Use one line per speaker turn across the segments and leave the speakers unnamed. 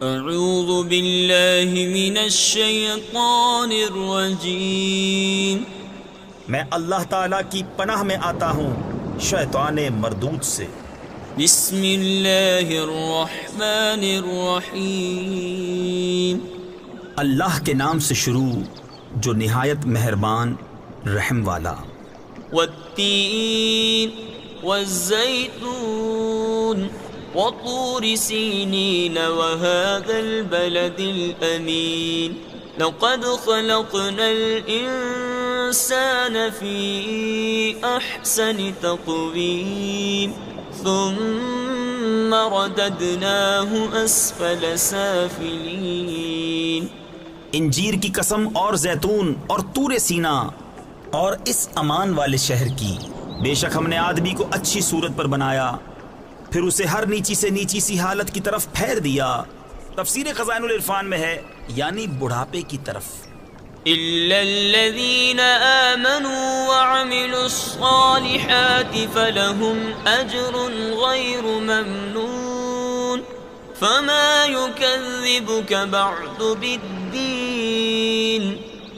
اعوذ باللہ من الشیطان الرجیم،
میں اللہ تعالیٰ کی پناہ میں آتا ہوں شیطان مردود سے۔
بسم اللہ الرحمن الرحیم،
اللہ کے نام سے شروع جو نہایت مہربان رحم والا۔
والتین والزیتون وطور سینین وهذا البلد الأمین، لقد خلقنا الإنسان في أحسن تقویم ثم رددناه اسفل سافلین۔
انجیر کی قسم اور زیتون اور طور سینا اور اس امان والے شہر کی، بے شک ہم نے آدمی کو اچھی صورت پر بنایا، پھر اسے ہر نیچی سے نیچی سی حالت کی طرف پھیر دیا۔ تفسیر خزائن العرفان میں ہے یعنی بڑھاپے کی طرف۔
إلا الذين آمنوا وعملوا الصالحات فلهم أجر غير ممنون، فما يكذبك بعد بالدين،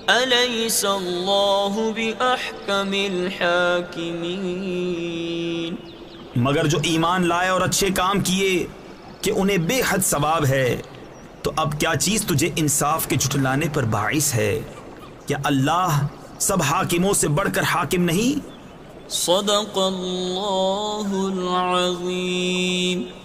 أليس الله بأحكم الحاكمين۔
مگر جو ایمان لائے اور اچھے کام کیے کہ انہیں بے حد ثواب ہے، تو اب کیا چیز تجھے انصاف کے جھٹلانے پر باعث ہے؟ کیا اللہ سب حاکموں سے بڑھ کر حاکم نہیں؟
صدق اللہ العظیم۔